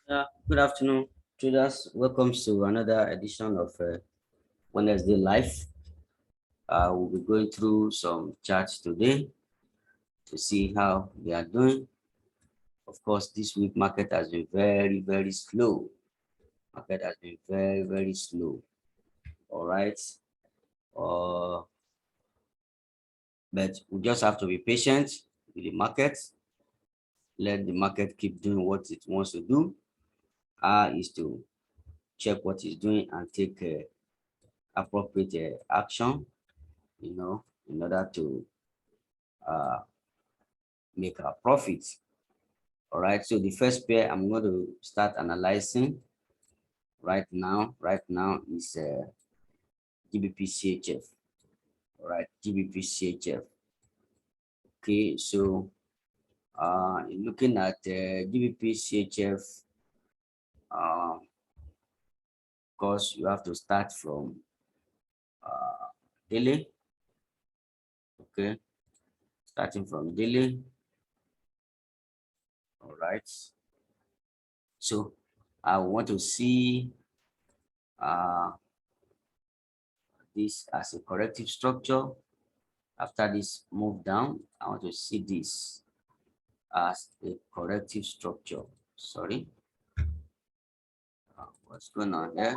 Good afternoon, traders. Welcome to another edition of Wednesday Live. We'll be going through some charts today to see how they are doing. Of course, this week market has been very, very slow. Market has been very, very slow. All right. Uh, but we just have to be patient with the market. Let the market keep doing what it wants to do. Is to check what it's doing and take appropriate action, in order to make our profits. All right, so the first pair I'm going to start analyzing right now is GBP-CHF. All right, GBP-CHF. Okay, so looking at GBP-CHF, of course, you have to start from daily. Okay, starting from daily. All right, so I want to see this as a corrective structure. After this move down, I want to see this as a corrective structure. Sorry. What's going on here?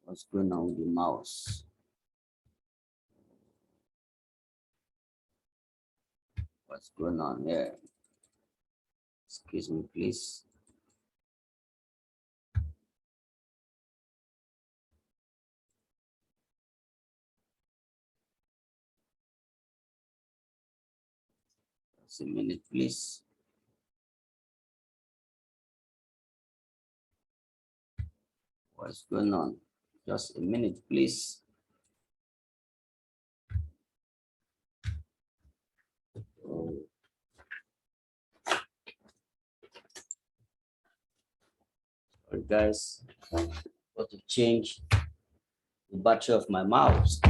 What's going on with the mouse? What's going on there? Excuse me, please. Just a minute, please. What's going on? Just a minute, please. Oh. Sorry, guys. Got to change the battery of my mouse.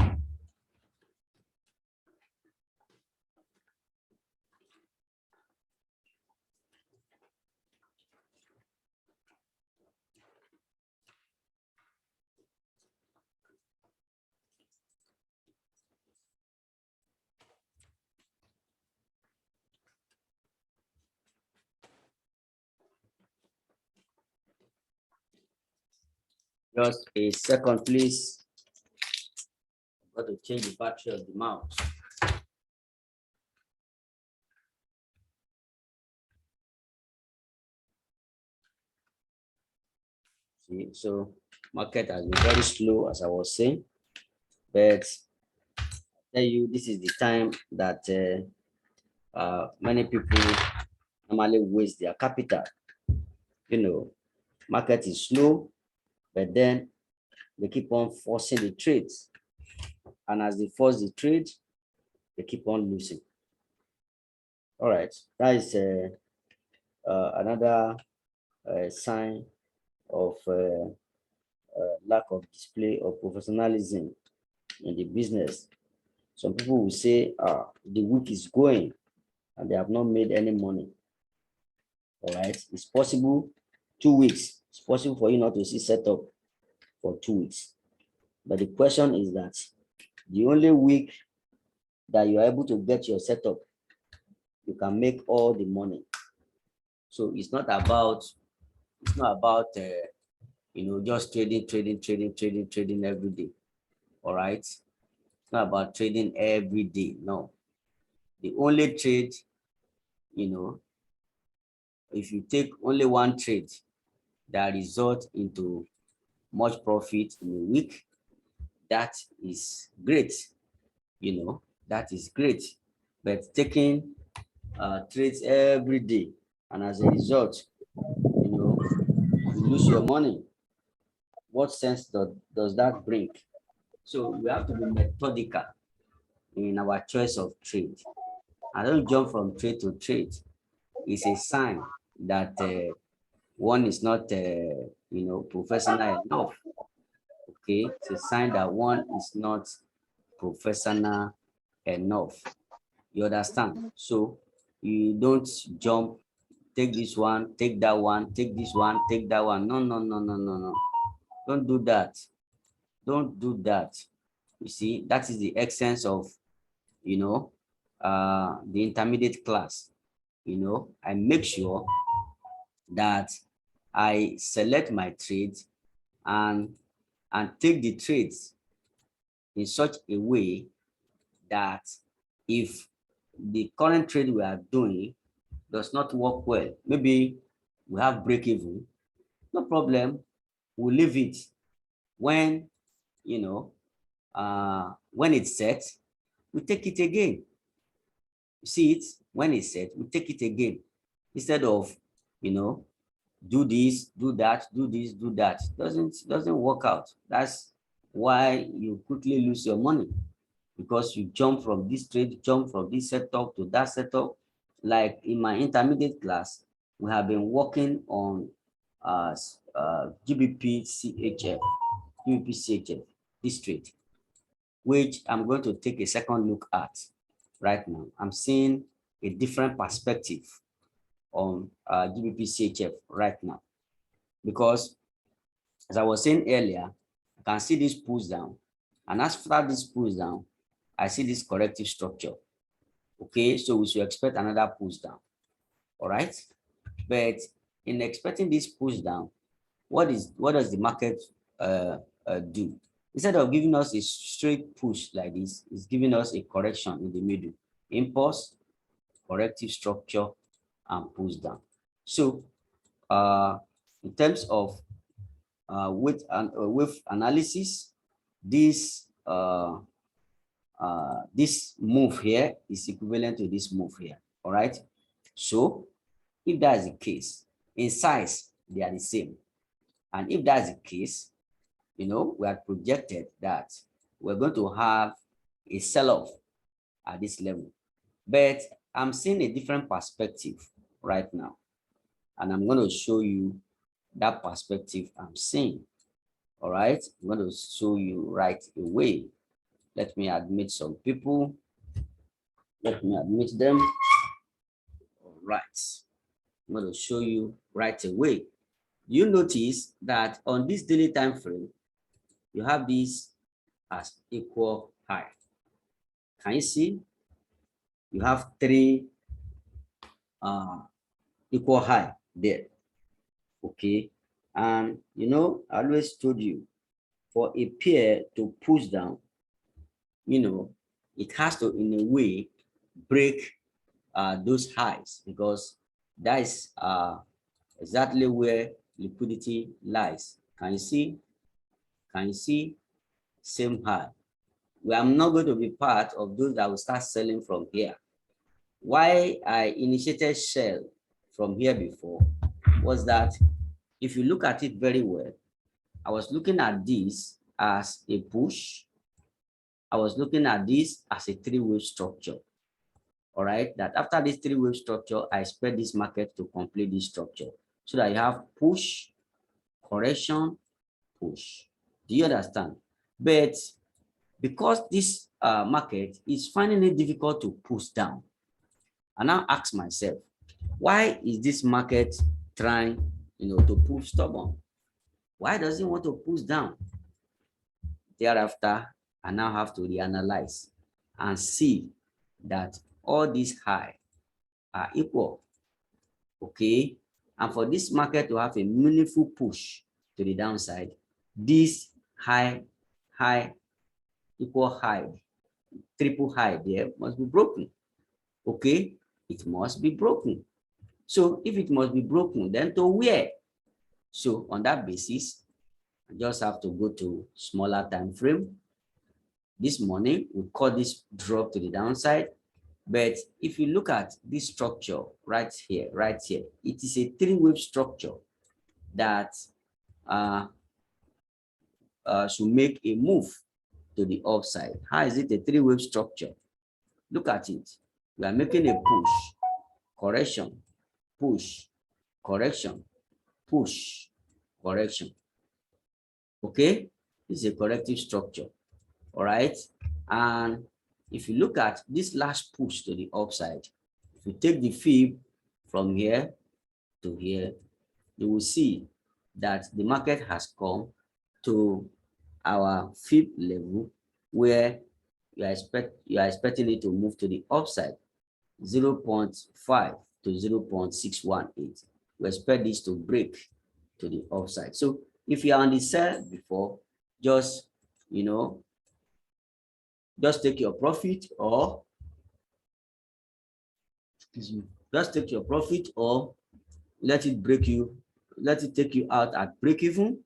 Just a second, please. Got to change the battery of the mouse. See, so market has been very slow, as I was saying, but I tell you, this is the time that many people normally waste their capital. Market is slow, but then they keep on forcing the trades. And as they force the trade, they keep on losing. All right, that is another sign of lack of display of professionalism in the business. Some people will say, the week is going and they have not made any money. All right, it's possible 2 weeks. It's possible for you not to see setup for 2 weeks. But the question is that the only week that you are able to get your setup, you can make all the money. So it's not about just trading every day. All right, it's not about trading every day. No, the only trade, if you take only one trade that results into much profit in a week, that is great. That is great. But taking trades every day, and as a result, you lose your money, what sense does that bring? So we have to be methodical in our choice of trade. I don't jump from trade to trade. It's a sign that one is not professional enough. Okay, it's a sign that one is not professional enough. You understand? So you don't jump take this one, take that one, take this one, take that one. No, no, no, no, no, no. Don't do that. Don't do that. You see, that is the essence of, the intermediate class. I make sure that I select my trades and take the trades in such a way that if the current trade we are doing does not work well, maybe we have break even, no problem, we'll leave it. When when it's set, we take it again. You see it, when it's set, we take it again, instead of do this, do that, do this, do that. Doesn't work out. That's why you quickly lose your money, because you jump from this trade, jump from this setup to that setup. Like in my intermediate class, we have been working on GBP CHF, this trade, which I'm going to take a second look at right now. I'm seeing a different perspective on GBP CHF right now, because as I was saying earlier, I can see this push down, and after this push down, I see this corrective structure. Okay, so we should expect another push down. All right, but in expecting this push down, what does the market do? Instead of giving us a straight push like this, it's giving us a correction in the middle. Impulse, corrective structure, and push down. So in terms of wave analysis, this this move here is equivalent to this move here. All right, so if that is the case, in size they are the same, and if that's the case, we are projected that we're going to have a sell-off at this level. But I'm seeing a different perspective right now, and I'm going to show you that perspective I'm seeing. All right, I'm going to show you right away. Let me admit some people. Let me admit them. All right, I'm going to show you right away. You notice that on this daily time frame, you have this as equal high. Can you see? You have three equal high there. Okay, and I always told you, for a pair to push down, it has to, in a way, break those highs, because that is exactly where liquidity lies. Can you see? Can you see? Same high. Well, I'm not going to be part of those that will start selling from here. Why I initiated sell from here before was that, if you look at it very well, I was looking at this as a push. I was looking at this as a three-wave structure. All right, that after this three-wave structure, I expect this market to complete this structure, so that you have push, correction, push. Do you understand? But because this market is finding it difficult to push down, I now ask myself, why is this market trying, to prove stubborn? Why does it want to push down? Thereafter, I now have to reanalyze and see that all these high are equal. Okay, and for this market to have a meaningful push to the downside, this high, equal high, triple high there must be broken. Okay, it must be broken. So if it must be broken, then to where? So on that basis, I just have to go to smaller time frame. This morning, we call this drop to the downside. But if you look at this structure right here, it is a three-wave structure that should make a move to the upside. How is it a three-wave structure? Look at it. We are making a push, correction, push, correction, push, correction. Okay, this is a corrective structure. All right, and if you look at this last push to the upside, if you take the fib from here, to here, you will see that the market has come to our fib level where you are expecting it to move to the upside 0.5 to 0.618. We expect this to break to the upside. So if you are on the sell before, just just take your profit, or just take your profit, or let it take you out at break even,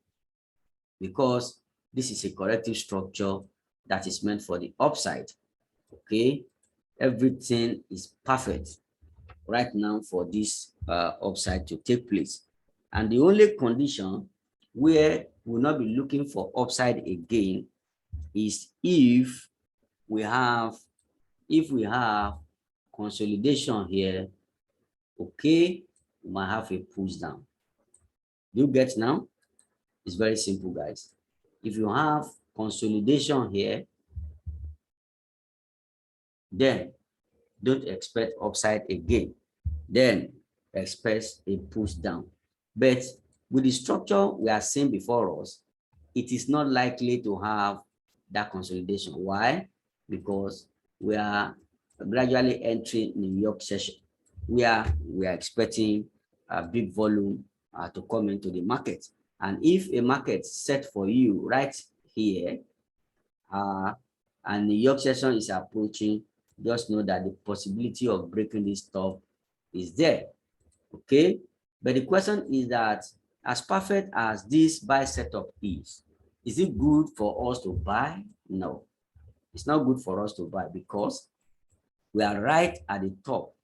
because this is a corrective structure that is meant for the upside. Okay, everything is perfect right now for this upside to take place. And the only condition where we'll not be looking for upside again is if we have consolidation here. Okay, we might have a push down. Do you get now? It's very simple, guys. If you have consolidation here, then don't expect upside again. Then expect a push down. But with the structure we are seeing before us, it is not likely to have that consolidation. Why? Because we are gradually entering New York session, where we are expecting a big volume to come into the market. And if a market set for you right here, and New York session is approaching, just know that the possibility of breaking this top is there. Okay, but the question is that, as perfect as this buy setup is it good for us to buy? No, it's not good for us to buy, because we are right at the top.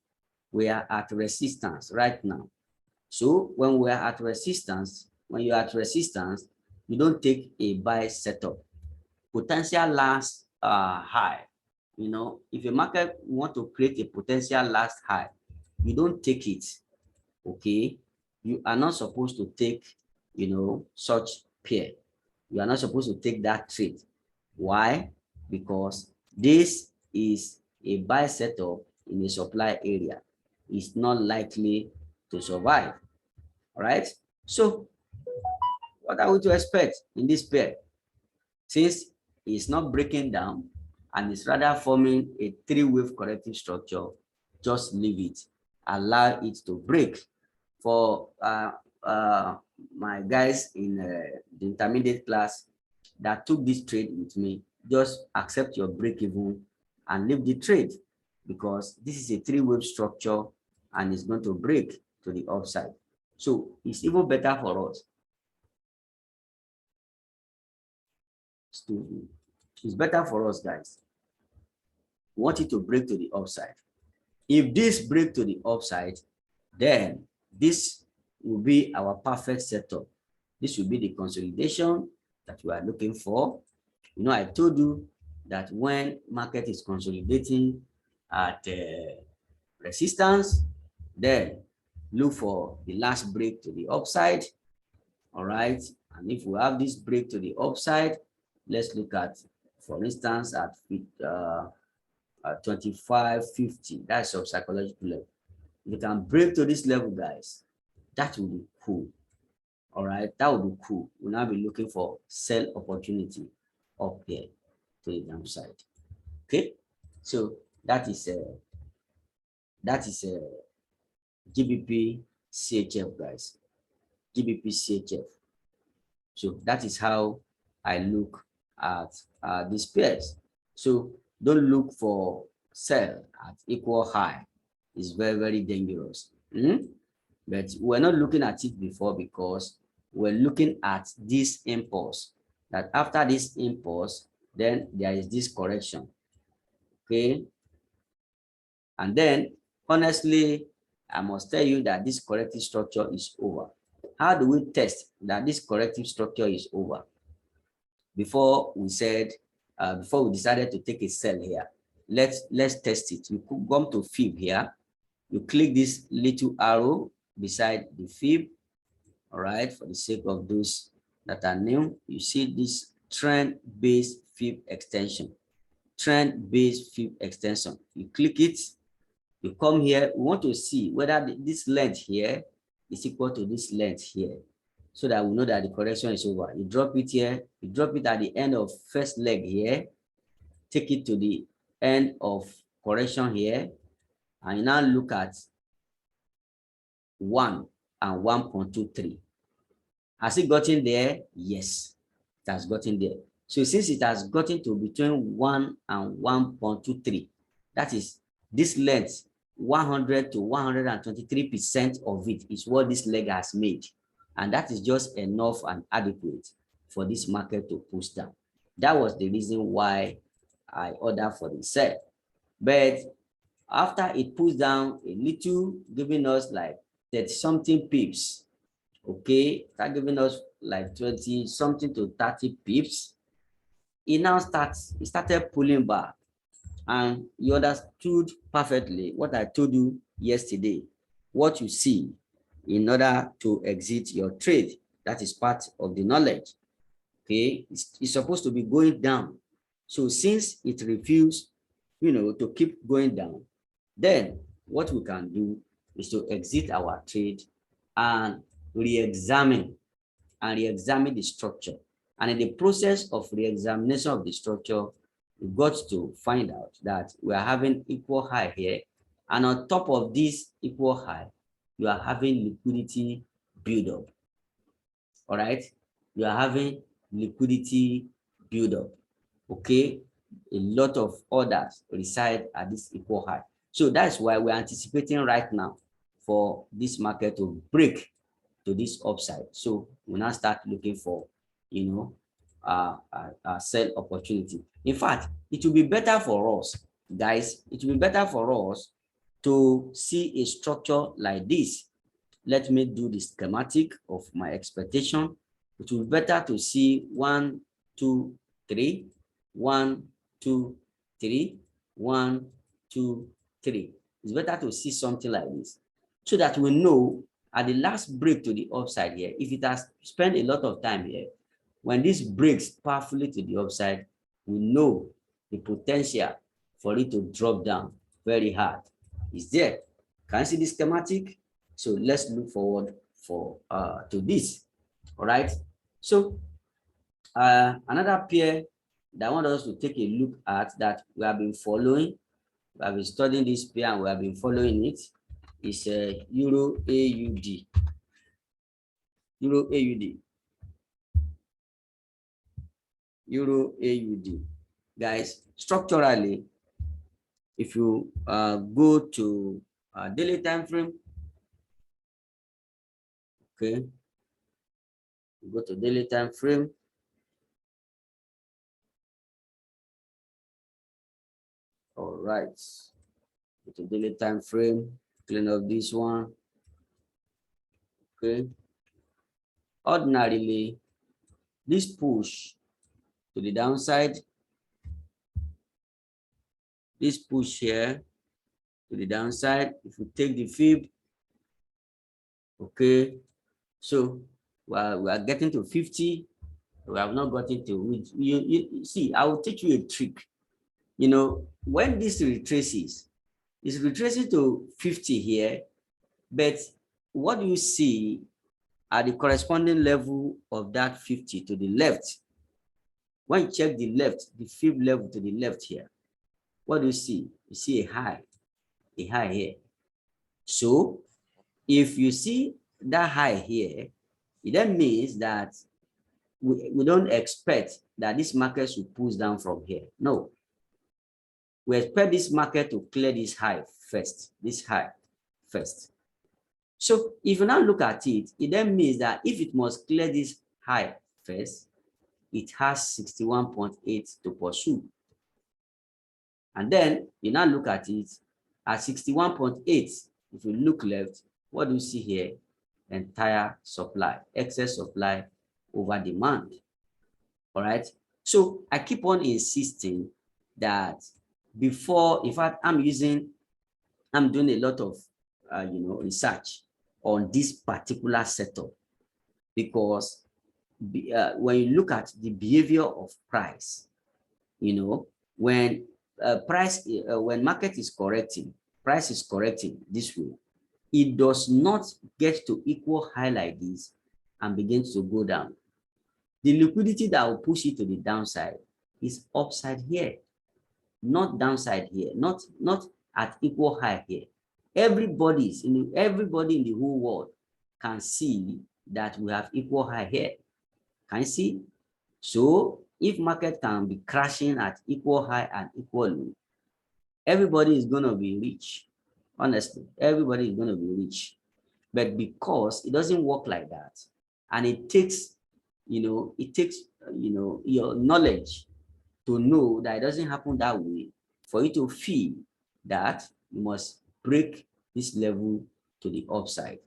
We are at resistance right now. So when we are at resistance, when you're at resistance, you don't take a buy setup. Potential last high. If a market want to create a potential last high, you don't take it. Okay, you are not supposed to take such pair. You are not supposed to take that trade. Why? Because this is a buy setup in a supply area. It's not likely to survive. All right, so what are we to expect in this pair? Since it's not breaking down and it's rather forming a three-wave corrective structure, just leave it, allow it to break. For my guys in the intermediate class that took this trade with me, just accept your break even and leave the trade, because this is a three-wave structure and it's going to break to the upside. So it's even better for us. It's better for us, guys. We want it to break to the upside. If this break to the upside, then this will be our perfect setup. This will be the consolidation that we are looking for. I told you that when market is consolidating at resistance, then look for the last break to the upside. All right, and if we have this break to the upside, let's look at, for instance, at 25.50. That's your psychological level. If you can break to this level, guys, that will be cool. All right, that will be cool. We'll now be looking for sell opportunity up here to the downside. Okay, so that is GBP CHF, guys. GBP CHF. So that is how I look at these pairs. So don't look for sell at equal high. It's very, very dangerous. But we're not looking at it before, because we're looking at this impulse, that after this impulse, then there is this correction. Okay, and then honestly, I must tell you that this corrective structure is over. How do we test that this corrective structure is over? Before we decided to take a sell here, let's test it. You could come to fib here. You click this little arrow beside the fib. All right, for the sake of those that are new, you see this trend-based fib extension. Trend-based fib extension. You click it. You come here. We want to see whether this length here is equal to this length here, so that we know that the correction is over. You drop it here, you drop it at the end of first leg here, take it to the end of correction here, and you now look at 1 and 1.23. Has it gotten there? Yes, it has gotten there. So since it has gotten to between 1 and 1.23, that is this length, 100 to 123% of it is what this leg has made. And that is just enough and adequate for this market to push down. That was the reason why I ordered for the sell. But after it pushed down a little, giving us like 30 something pips, okay, start giving us like 20 something to 30 pips, it started pulling back. And you understood perfectly what I told you yesterday. What you see in order to exit your trade, that is part of the knowledge. Okay, it's supposed to be going down. So since it refused, to keep going down, then what we can do is to exit our trade and re-examine the structure. And in the process of re-examination of the structure, we got to find out that we are having equal high here. And on top of this equal high, you are having liquidity buildup. All right? You are having liquidity buildup. Okay? A lot of orders reside at this equal high. So that's why we're anticipating right now for this market to break to this upside. So we now start looking for, a sell opportunity. In fact, it will be better for us, guys. It will be better for us to see a structure like this. Let me do the schematic of my expectation. It will be better to see 1, 2, 3, 1, 2, 3, 1, 2, 3. It's better to see something like this, so that we know at the last break to the upside here, if it has spent a lot of time here, when this breaks powerfully to the upside, we know the potential for it to drop down very hard is there. Can you see the schematic? So let's look forward to this. All right. So another pair that I want us to take a look at, that we have been following, we have been studying this pair and we have been following it, is Euro AUD. Euro AUD. Euro AUD. Guys, structurally, if you go to daily time frame, okay, go to daily time frame. All right, go to daily time frame, clean up this one. Okay, ordinarily, this push to the downside, this push here to the downside, if you take the fib, okay, so we are getting to 50. We have not gotten to, you see, I will teach you a trick. When this retraces, it's retracing to 50 here, but what do you see at the corresponding level of that 50 to the left? When you check the left, the fib level to the left here, what do you see? You see a high here. So if you see that high here, it then means that we don't expect that this market should push down from here. No. We expect this market to clear this high first, So if you now look at it, it then means that if it must clear this high first, it has 61.8 to pursue. And then you now look at it at 61.8. If you look left, what do you see here? Entire supply, excess supply over demand. All right. So I keep on insisting that before, in fact, I'm doing a lot of research on this particular setup, because when you look at the behavior of price, when when market is correcting, price is correcting this way, it does not get to equal high like this and begins to go down. The liquidity that will push it to the downside is upside here, not downside here, not at equal high here. Everybody in the whole world can see that we have equal high here. Can you see? So if market can be crashing at equal high and equal low, everybody is going to be rich. Honestly, everybody is going to be rich. But because it doesn't work like that, and it takes, your knowledge to know that it doesn't happen that way, for you to feel that you must break this level to the upside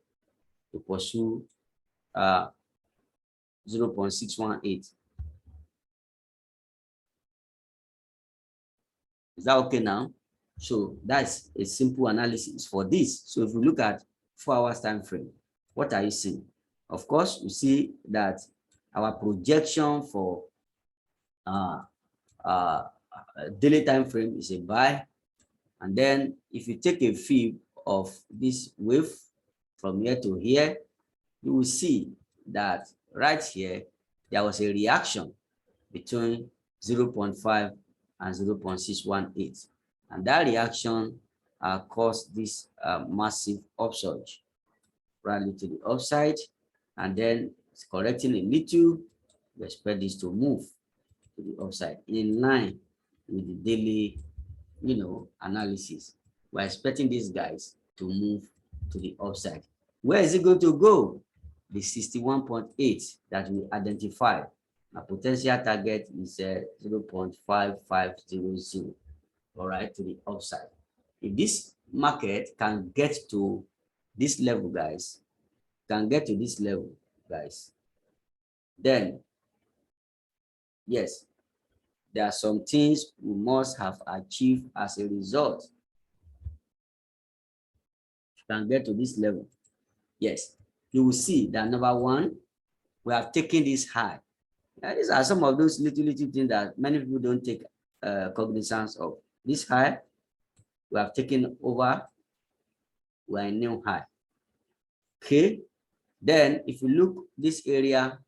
to pursue 0.618. Is that okay now? So that's a simple analysis for this. So if we look at 4 hours time frame, what are you seeing? Of course, you see that our projection for daily time frame is a buy. And then if you take a fib of this wave from here to here, you will see that right here, there was a reaction between 0.5 and 0.618. And that reaction caused this massive upsurge, rally to the upside, and then it's correcting a little. We expect this to move to the upside in line with the daily, analysis. We're expecting these guys to move to the upside. Where is it going to go? The 61.8 that we identified. Our potential target is 0.5500. All right, to the upside. If this market can get to this level, guys, then yes, there are some things we must have achieved as a result. Can get to this level, yes, you will see that number one, we have taken this high. And these are some of those little things that many people don't take cognizance of. This high, we have taken over, we're a new high. Okay, then if you look this area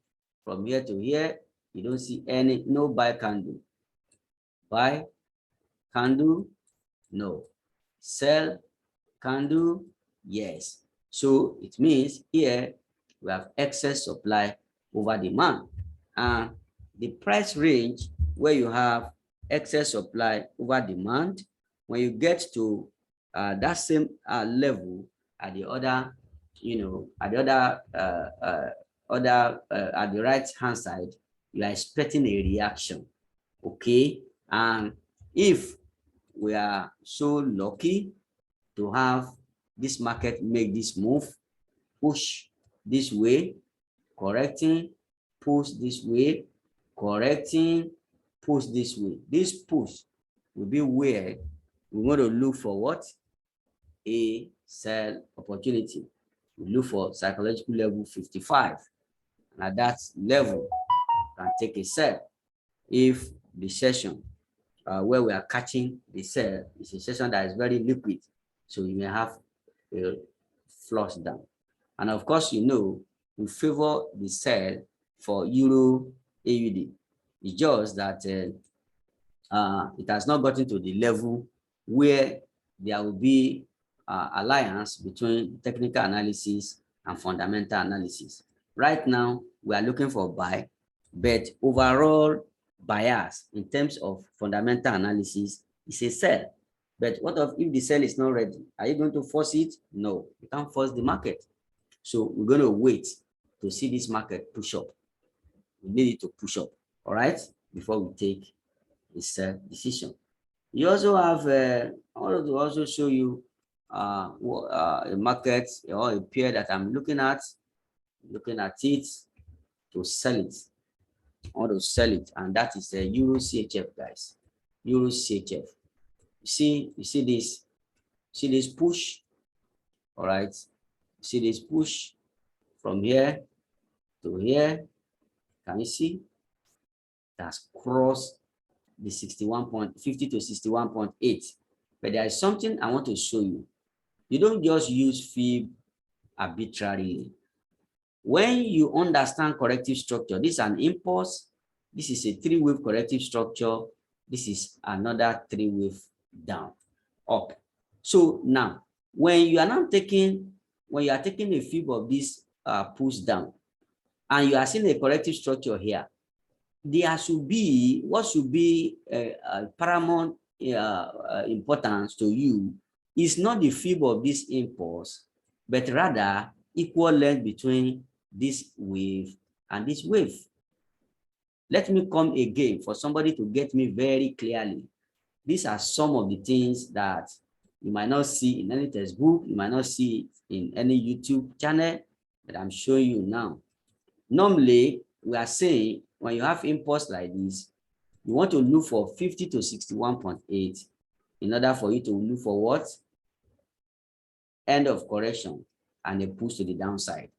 from here to here, you don't see no buy candle. Buy candle, no. Sell candle, yes. So it means here we have excess supply over demand. And the price range where you have excess supply over demand, when you get to that same level at the other, at the right hand side, you are expecting a reaction. Okay, and if we are so lucky to have this market make this move, push this way, correcting, push this way, correcting, push this way. This push will be where we want to look for what? A sell opportunity. We look for psychological level 55. And at that level, can take a sell. If the session where we are catching the sell is a session that is very liquid, so you may have a flush down. And of course, we favor the sell for Euro AUD. It's just that it has not gotten to the level where there will be alliance between technical analysis and fundamental analysis. Right now, we are looking for buy, but overall bias in terms of fundamental analysis is a sell. But what if the sell is not ready? Are you going to force it? No, you can't force the market. So we're going to wait to see this market push up. We need it to push up, all right, before we take this decision. You also have, I want to also show you a market or a pair that I'm looking at it to sell it. I want to sell it, and that is the Euro CHF, guys. Euro CHF. You see this push, all right? You see this push from here to here. Can you see? That's crossed the 61.50 to 61.8. But there is something I want to show you. You don't just use fib arbitrarily. When you understand corrective structure, this is an impulse, this is a three-wave corrective structure, this is another three-wave down, up. So now, when you are taking a fib of this push down, and you are seeing a corrective structure here, there should be what should be paramount importance to you is not the fib of this impulse, but rather equal length between this wave and this wave. Let me come again for somebody to get me very clearly. These are some of the things that you might not see in any textbook, you might not see it in any YouTube channel, but I'm showing you now. Normally, we are saying when you have impulse like this, you want to look for 50 to 61.8 in order for you to look for what? End of correction and a push to the downside.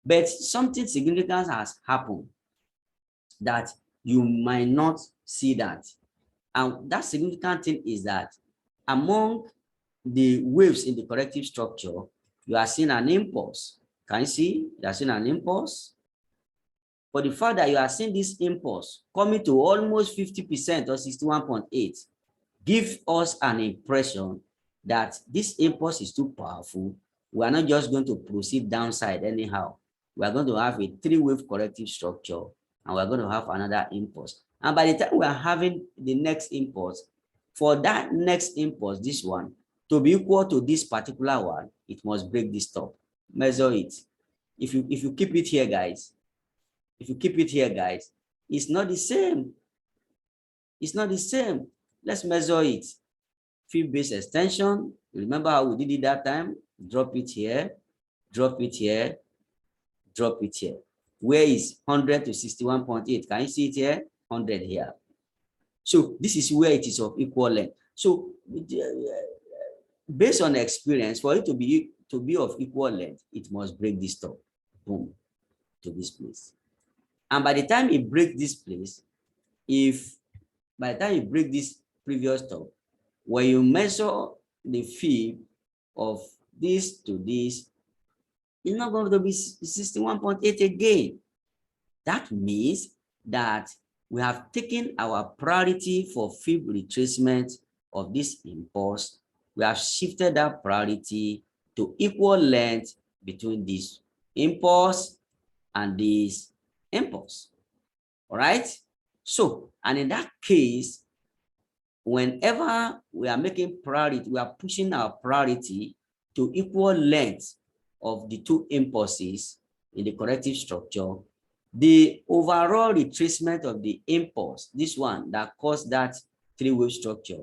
But something significant has happened that you might not see that. And that significant thing is that among the waves in the corrective structure, you are seeing an impulse. Can you see? You are seeing an impulse. For the fact that you are seeing this impulse coming to almost 50% or 61.8, give us an impression that this impulse is too powerful. We are not just going to proceed downside anyhow. We are going to have a three-wave corrective structure, and we're going to have another impulse. And by the time we are having the next impulse, for that next impulse, this one, to be equal to this particular one, it must break this top. Measure it. If you keep it here, guys, it's not the same. It's not the same. Let's measure it. Fib-based extension. Remember how we did it that time? Drop it here, drop it here, drop it here. Where is 100 to 61.8? Can you see it here? 100 here. So this is where it is of equal length. So based on experience, for it to be of equal length, it must break this top. Boom, to this place. And by the time it breaks this place, by the time you break this previous top, when you measure the fib of this to this, it's not going to be 61.8 again. That means that we have taken our priority for fib retracement of this impulse. We have shifted that priority to equal length between this impulse and this impulse. All right. So, and in that case, whenever we are making priority, we are pushing our priority to equal length of the two impulses in the corrective structure. The overall retracement of the impulse, this one that caused that three-wave structure,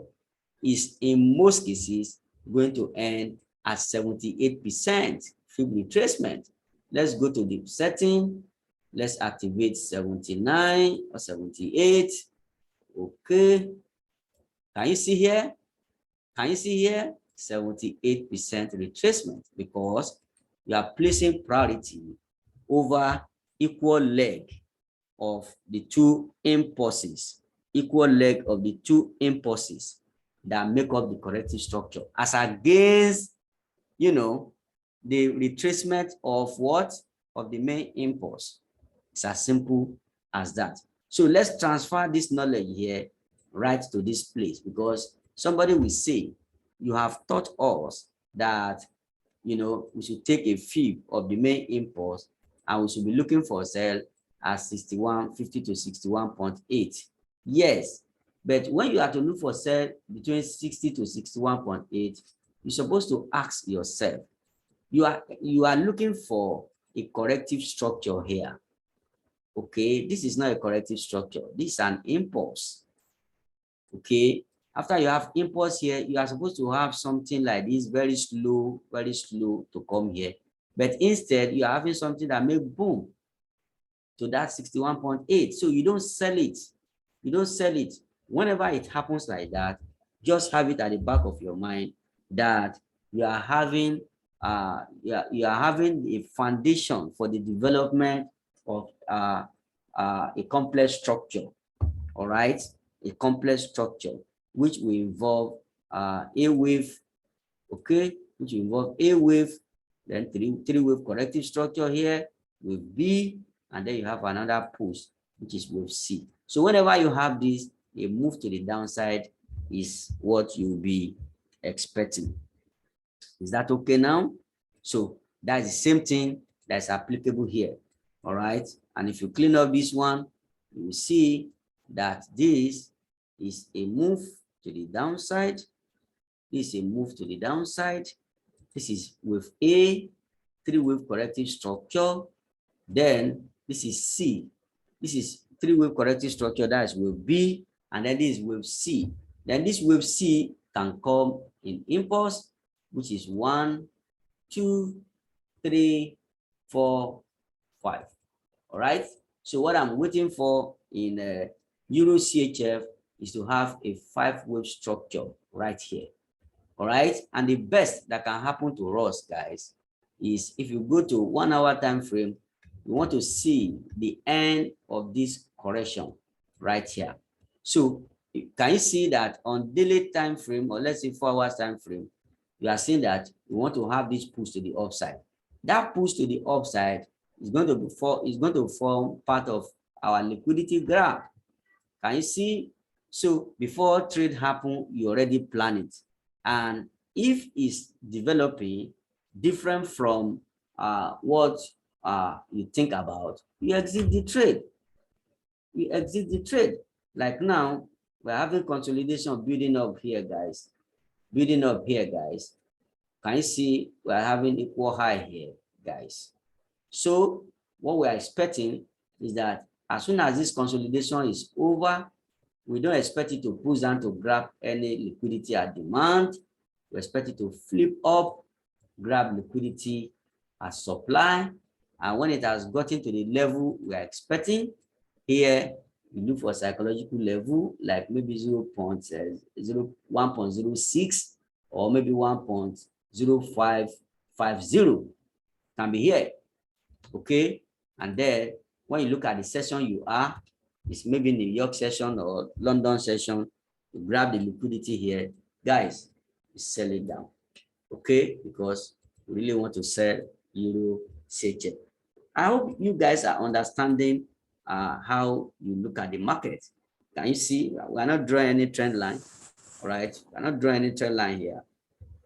is in most cases going to end at 78% fib retracement. Let's go to the setting. Let's activate 79 or 78. Okay. Can you see here? Can you see here? 78% retracement, because you are placing priority over equal leg of the two impulses, equal leg of the two impulses that make up the corrective structure, as against, you know, the retracement of what? Of the main impulse. It's as simple as that. So let's transfer this knowledge here right to this place, because somebody will say, you have taught us that, you know, we should take a fib of the main impulse and we should be looking for a sell at 50 to 61.8. Yes, but when you have to look for sell between 60 to 61.8, you're supposed to ask yourself, you are looking for a corrective structure here. Okay, this is not a corrective structure. This is an impulse. Okay, after you have impulse here, you are supposed to have something like this, very slow to come here. But instead, you are having something that may boom to that 61.8. So you don't sell it. You don't sell it. Whenever it happens like that, just have it at the back of your mind that you are having a foundation for the development of a complex structure. All right, a complex structure which will involve a wave, okay, which involve A wave, then three wave corrective structure here with B, and then you have another push, which is wave C. So whenever you have this, a move to the downside is what you'll be expecting. Is that okay now? So that's the same thing that's applicable here. All right. And if you clean up this one, you will see that this is a move to the downside. This is a move to the downside. This is with A, three-wave corrective structure. Then this is C. This is three-wave corrective structure, that is wave B, and then this is wave C. Then this wave C can come in impulse, which is 1, 2, 3, 4, 5. All right. So what I'm waiting for in Euro CHF is to have a 5-wave structure right here. All right. And the best that can happen to us, guys, is if you go to 1 hour time frame, you want to see the end of this correction right here. So can you see that on daily time frame, or let's say 4 hours time frame, you are seeing that you want to have this push to the upside. That push to the upside is going to form part of our liquidity graph. Can you see? So before trade happen, you already plan it. And if it's developing different from what you think about, you exit the trade. You exit the trade. Like now, we're having consolidation building up here, guys. Building up here, guys. Can you see we're having equal high here, guys? So what we're expecting is that as soon as this consolidation is over, we don't expect it to push down to grab any liquidity at demand. We expect it to flip up, grab liquidity as supply. And when it has gotten to the level we are expecting, here we look for psychological level, like maybe 1.06 or maybe 1.0550 can be here. Okay. And then when you look at the session you are, it's maybe New York session or London session, you grab the liquidity here, guys, you sell it down. Okay, because we really want to sell Euro CHF. I hope you guys are understanding how you look at the market. Can you see? We're not drawing any trend line. All right, we're not drawing any trend line here.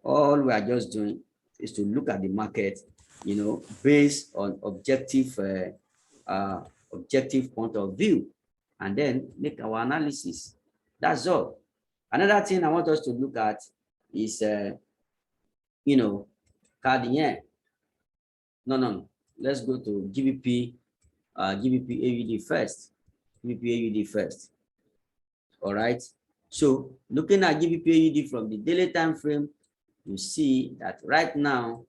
All we are just doing is to look at the market, you know, based on objective point of view, and then make our analysis. That's all. Another thing I want us to look at is, you know, CAD. No. Let's go to GBP, GBP AUD first. GBP AUD first. All right. So looking at GBP AUD from the daily time frame, you see that right now,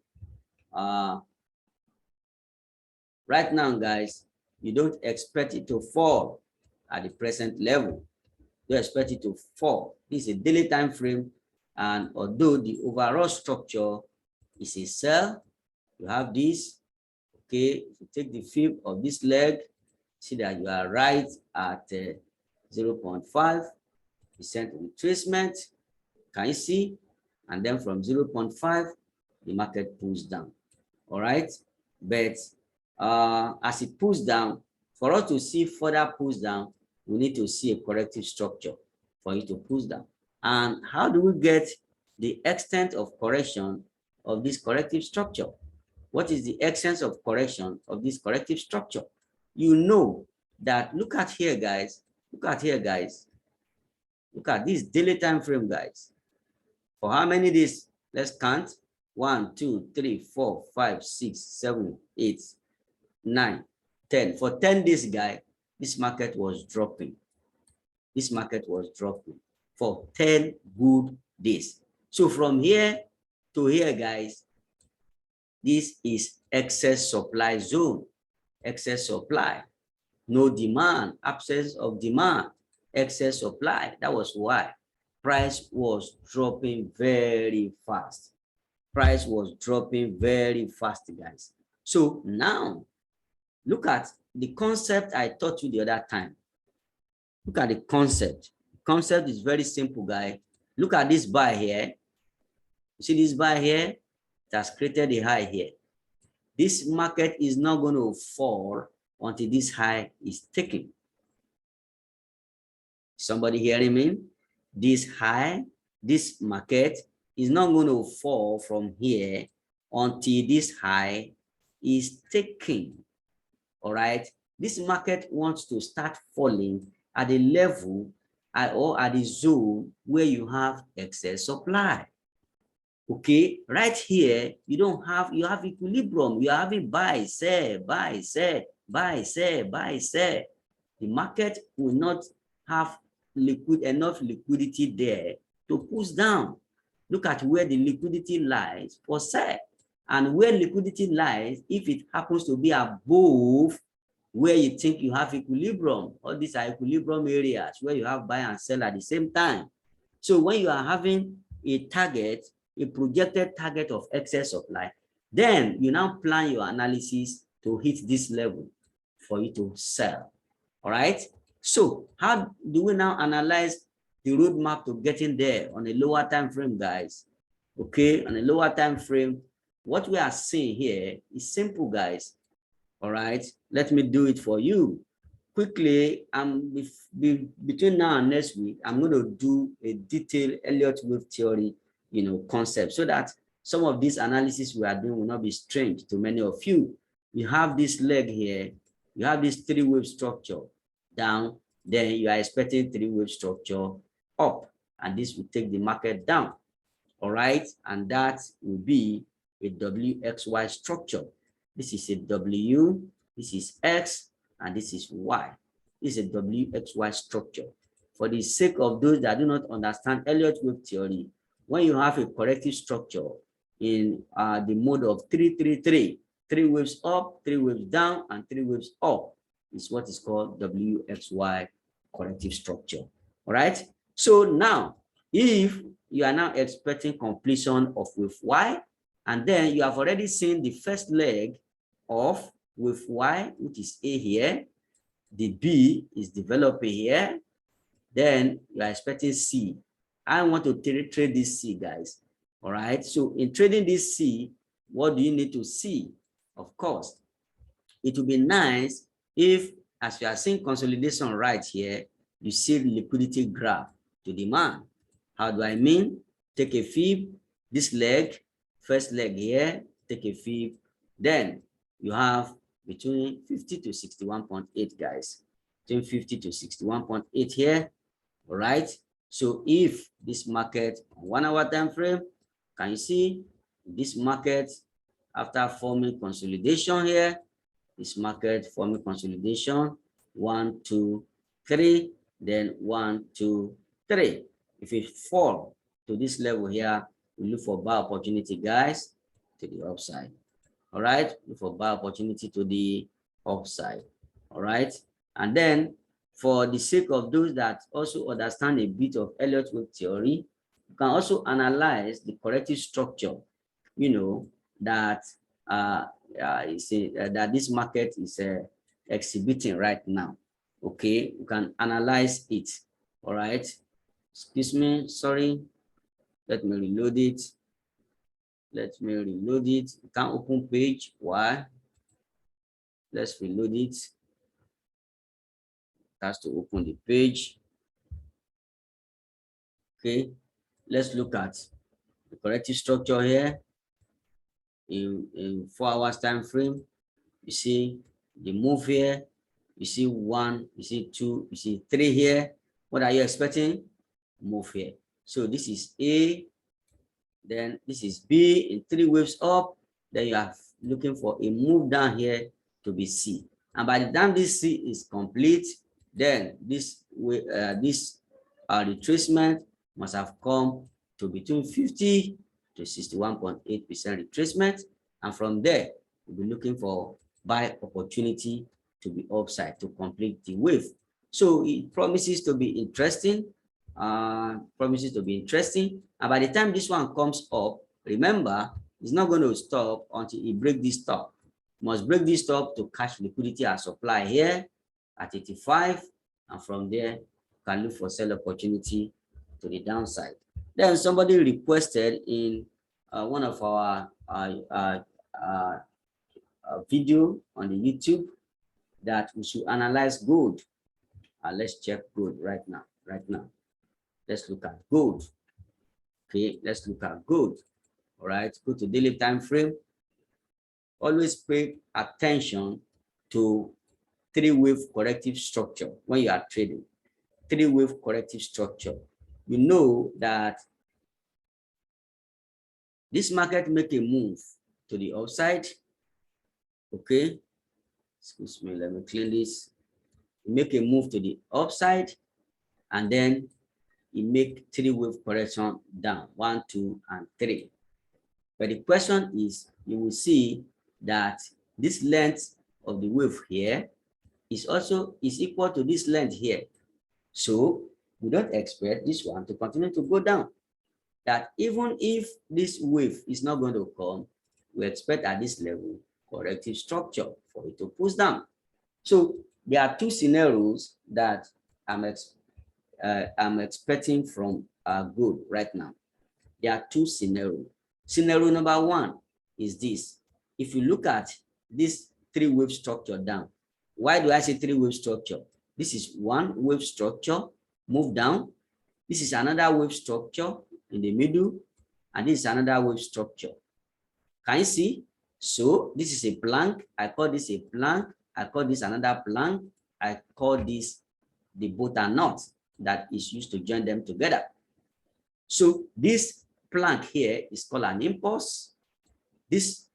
guys, you don't expect it to fall at the present level. You expect it to fall. This is a daily time frame, and although the overall structure is a sell, you have this. Okay, if you take the fib of this leg, see that you are right at 0.5% retracement. Can you see? And then from 0.5, the market pulls down. All right, but as it pulls down, for us to see further pulls down, we need to see a corrective structure for it to push down. And how do we get the extent of correction of this corrective structure? What is the extent of correction of this corrective structure? You know that, look at here, guys. Look at here, guys. Look at this daily time frame, guys. For how many days? Let's count. 1, 2, 3, 4, 5, 6, 7, 8, 9, 10. For 10 days, guys, this market was dropping. This market was dropping for 10 good days. So from here to here, guys, this is excess supply zone. Excess supply, no demand, absence of demand, excess supply. That was why price was dropping very fast. Price was dropping very fast, guys. So now, look at the concept I taught you the other time. Look at the concept. The concept is very simple, guys. Look at this bar here. You see this bar here? It has created a high here. This market is not going to fall until this high is taken. Somebody hearing me? This high, this market is not going to fall from here until this high is taken. All right. This market wants to start falling at a level or at a zone where you have excess supply. Okay, right here, you have equilibrium. You are having buy, sell, buy, sell, buy, sell, buy, sell. The market will not have enough liquidity there to push down. Look at where the liquidity lies for sell. And where liquidity lies, if it happens to be above where you think you have equilibrium, all these are equilibrium areas where you have buy and sell at the same time. So when you are having a target, a projected target of excess supply, then you now plan your analysis to hit this level for you to sell. All right. So how do we now analyze the roadmap to getting there on a lower time frame, guys? Okay, on a lower time frame, what we are seeing here is simple, guys. All right, let me do it for you quickly. Between now and next week, I'm going to do a detailed Elliott wave theory, concept, so that some of this analysis we are doing will not be strange to many of you. You have this leg here, you have this three-wave structure down, then you are expecting three-wave structure up, and this will take the market down. All right, and that will be a WXY structure. This is a W, this is X, and this is Y. This is a WXY structure. For the sake of those that do not understand Elliott wave theory, when you have a corrective structure in the mode of 3-3-3, 3 waves up, 3 waves down, and 3 waves up, is what is called WXY corrective structure. All right. So now, if you are now expecting completion of wave Y, and then you have already seen the first leg of wave Y, which is A here, the B is developing here, then you are expecting C. I want to trade this C, guys. All right. So in trading this C, what do you need to see? Of course, it would be nice if, as you are seeing consolidation right here, you see liquidity graph to demand. How do I mean? Take a fib, this leg, first leg here, take a fib, then you have between 50 to 61.8, guys. Between 50 to 61.8 here. All right. So if this market on 1 hour time frame, can you see this market after forming consolidation here? This market forming consolidation, 1, 2, 3, then 1, 2, 3. If it fall to this level here, we look for buy opportunity, guys, to the upside. All right, look for buy opportunity to the upside. All right, and then for the sake of those that also understand a bit of Elliott wave theory, you can also analyze the corrective structure, that that this market is exhibiting right now. Okay, you can analyze it. All right, excuse me, sorry, let me reload it. Let me reload it. You can't open page. Why? Let's reload it. Has to open the page. Okay, let's look at the corrective structure here in 4 hours time frame. You see the move here, you see 1, you see 2, you see 3 here. What are you expecting? Move here. So this is A, then this is B in 3 waves up, then you are looking for a move down here to be C. And by the time this C is complete, then this retracement must have come to between 50 to 61.8% retracement, and from there we'll be looking for buy opportunity to be upside to complete the wave. So it promises to be interesting. And by the time this one comes up, remember, it's not going to stop until it breaks this top. Must break this top to catch liquidity and supply here at 85, and from there you can look for sell opportunity to the downside. Then somebody requested in one of our a video on the YouTube that we should analyze gold. Let's check gold right now. Let's look at gold. Okay, let's look at gold. All right, go to daily time frame. Always pay attention to three-wave corrective structure when you are trading. Three-wave corrective structure. You know that this market make a move to the upside. Okay, excuse me, let me clean this. Make a move to the upside, and then it make three-wave correction down, 1, 2, and 3. But the question is, you will see that this length of the wave here is equal to this length here. So we don't expect this one to continue to go down. That even if this wave is not going to come, we expect at this level corrective structure for it to push down. So there are two scenarios that I'm expecting from gold right now. There are two scenarios. Scenario number one is this. If you look at this three-wave structure down, why do I say three-wave structure? This is one wave structure, move down. This is another wave structure in the middle, and this is another wave structure. Can you see? So this is a plank. I call this a plank. I call this another plank. I call this the bolt and knot that is used to join them together. So this plank here is called an impulse. This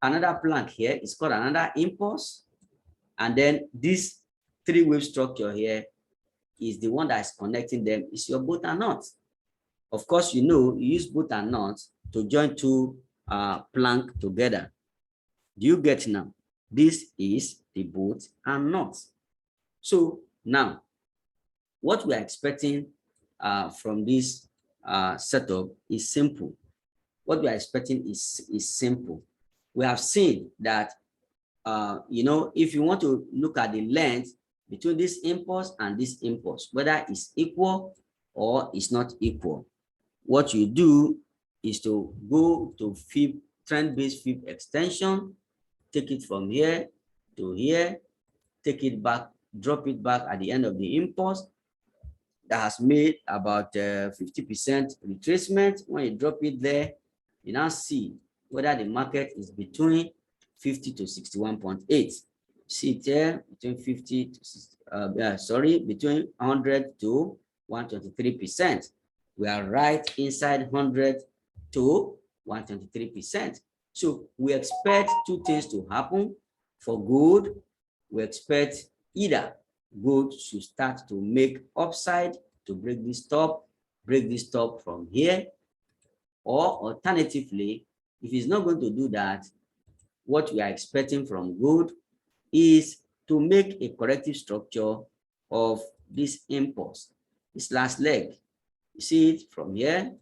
another plank here is called another impulse. And then this three-wave structure here is the one that is connecting them, is your bolt and knot. Of course, you know, you use bolt and knot to join two plank together. Do you get now? This is the bolt and knot. So now, what we are expecting from this setup is simple. What we are expecting is simple. We have seen that, you know, if you want to look at the length between this impulse and this impulse, whether it's equal or it's not equal, what you do is to go to trend-based fib extension, take it from here to here, take it back, drop it back at the end of the impulse. That has made about 50% retracement. When you drop it there, you now see whether the market is between 50 to 61.8. See it there, between 50 to between 100 to 123%. We are right inside 100 to 123%. So we expect two things to happen for gold. We expect either gold should start to make upside to break this top from here, or alternatively, if it's not going to do that, what we are expecting from gold is to make a corrective structure of this impulse, this last leg. You see it from here,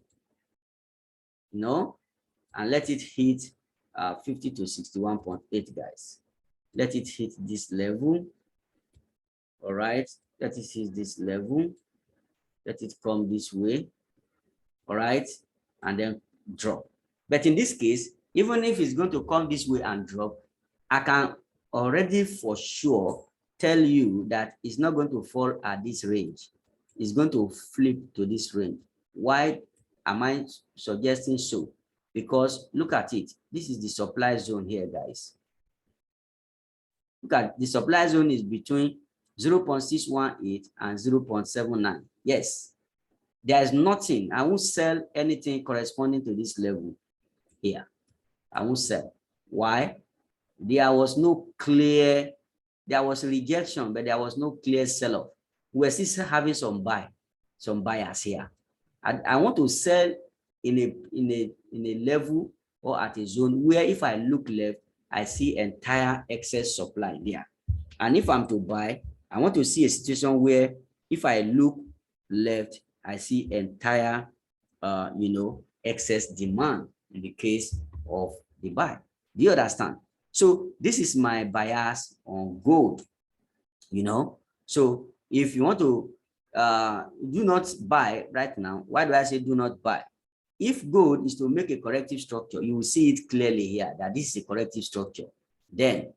you know, and let it hit 50 to 61.8, guys. Let it hit this level. All right, let it hit this level. Let it come this way. All right, and then drop. But in this case, even if it's going to come this way and drop, I can already for sure tell you that it's not going to fall at this range. It's going to flip to this range. Why am I suggesting so? Because look at it. This is the supply zone here, guys. Look at the supply zone is between 0.618 and 0.79. Yes, there is nothing. I won't sell anything corresponding to this level here. I won't sell. Why? There was no clear, there was a rejection, but there was no clear sell-off. We're still having some buyers here. I want to sell in a level or at a zone where if I look left, I see entire excess supply there. And if I'm to buy, I want to see a situation where if I look left, I see entire, you know, excess demand in the case of the buy. Do you understand? So this is my bias on gold, you know. So if you want to do not buy right now, why do I say do not buy? if gold is to make a corrective structure, you will see it clearly here that this is a corrective structure. Then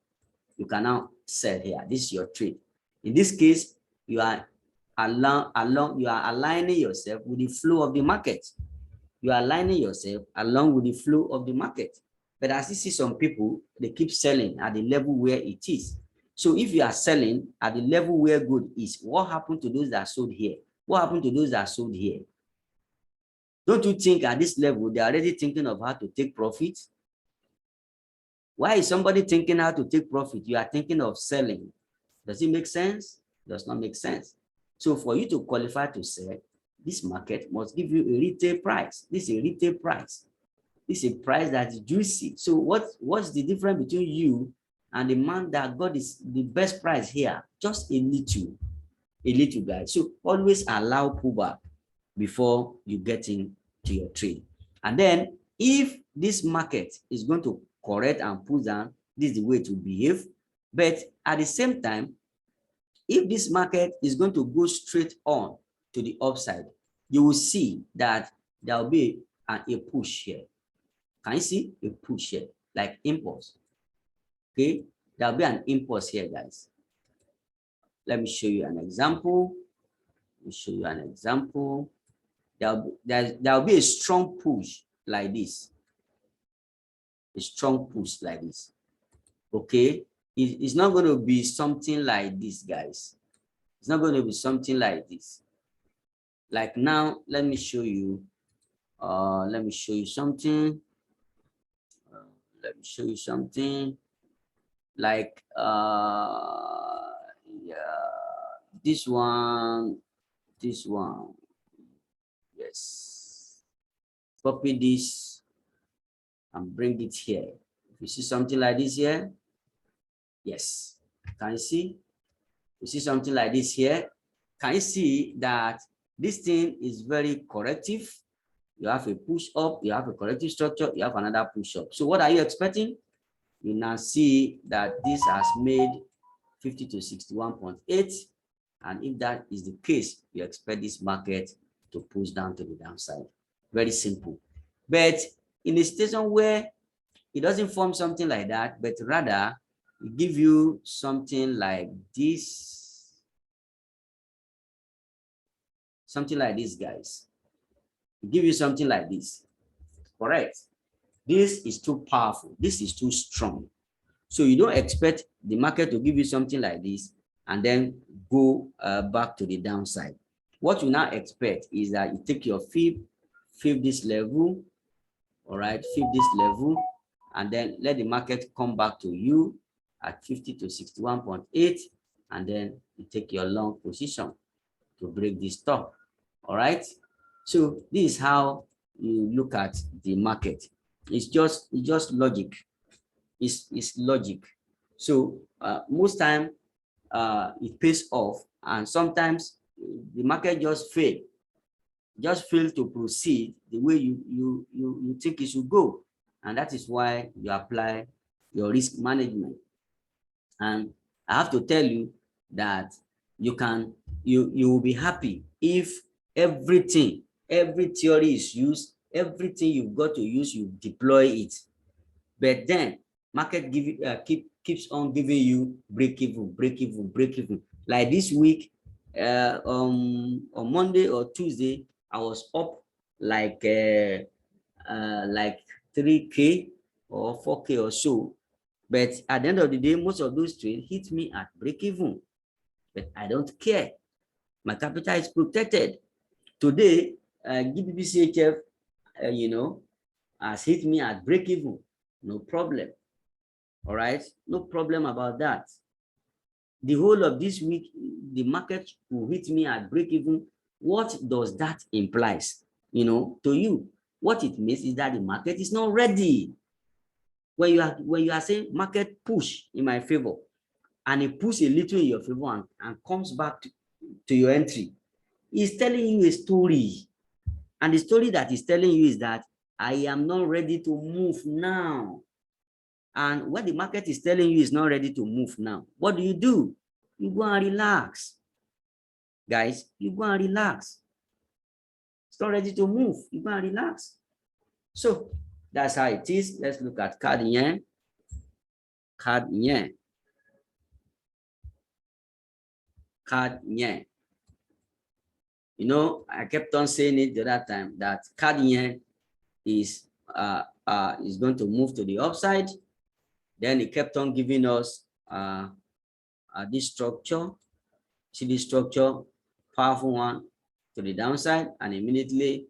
you can now sell here. This is your trade. In this case, you are aligning yourself with the flow of the market. You are aligning yourself along with the flow of the market. But as you see some people, they keep selling at the level where it is. So if you are selling at the level where gold is, what happened to those that sold here? What happened to those that sold here? Don't you think at this level, they're already thinking of how to take profit? Why is somebody thinking how to take profit? You are thinking of selling. Does it make sense? Does not make sense. So for you to qualify to sell, this market must give you a retail price. This is a retail price. This is a price that is juicy. So what's the difference between you and the man that got the best price here? Just a little guys. So always allow pullback before you get into your trade. And then if this market is going to correct and pull down, this is the way to behave. But at the same time, if this market is going to go straight on to the upside, you will see that there will be a push here. Can you see a push here, like impulse? Okay, there will be an impulse here, guys. Let me show you an example. There will be a strong push like this. A strong push like this. Okay, it's not going to be something like this, guys. It's not going to be something like this. Like now, let me show you. Let me show you something. Like yeah, this one. Yes. Copy this and bring it here. If you see something like this here, yes. Can you see? You see something like this here? Can you see that this thing is very corrective? You have a push up, you have a corrective structure, you have another push up. So what are you expecting? You now see that this has made 50 to 61.8. And if that is the case, you expect this market to push down to the downside. Very simple. But in a situation where it doesn't form something like that, but rather it gives you something like this. Something like this, guys. It gives you something like this. Correct. This is too powerful. This is too strong. So you don't expect the market to give you something like this and then go back to the downside. What you now expect is that you take your fib this level, all right, fib this level, and then let the market come back to you at 50 to 61.8, and then you take your long position to break this top, all right? So this is how you look at the market. It's just logic. It's logic. So most time it pays off, and sometimes the market just fail to proceed the way you think it should go, and that is why you apply your risk management. And I have to tell you that you will be happy if every theory is used, everything you've got to use, you deploy it. But then market keeps on giving you break even. Like this week, on Monday or Tuesday, I was up like 3K or 4K or so. But at the end of the day, most of those trades hit me at break even. But I don't care. My capital is protected. Today, GBPCHF, has hit me at break even. No problem. All right, no problem about that. The whole of this week, the market will hit me at break even. What does that imply? To you, what it means is that the market is not ready. When you are saying market push in my favor, and it push a little in your favor and comes back to your entry, it's telling you a story. And the story that is telling you is that I am not ready to move now. And when the market is telling you it's not ready to move now, what do? You go and relax. Guys, you go and relax. It's not ready to move. You go and relax. So that's how it is. Let's look at CAD yen. CAD yen. CAD yen. You know, I kept on saying it the other time that CAD yen is going to move to the upside. Then it kept on giving us this structure. See this structure, powerful one to the downside, and immediately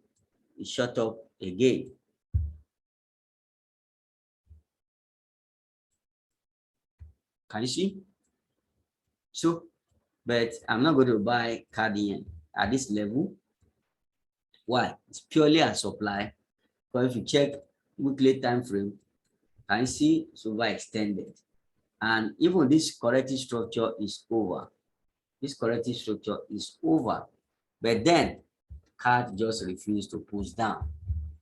it shot up again. Can you see? So, but I'm not going to buy CAD yen at this level. Why? It's purely a supply. Because if you check weekly time frame, can you see it's overextended? And even this corrective structure is over. This corrective structure is over. But then CAD just refused to push down,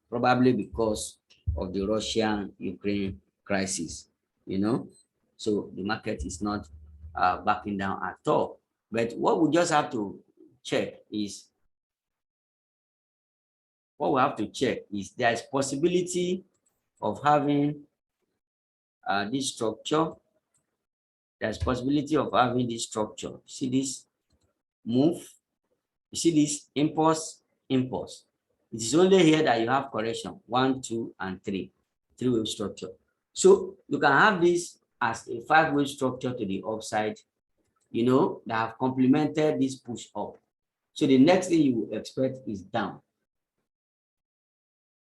probably because of the Russian-Ukraine crisis, you know. So the market is not backing down at all. But what we just have to check is, there is possibility of having this structure. There's possibility of having this structure. See this move? You see this impulse? Impulse. It is only here that you have correction. 1, 2, and 3. Three-wave structure. So you can have this as a 5-wave structure to the upside, you know, that have complemented this push up. So the next thing you will expect is down.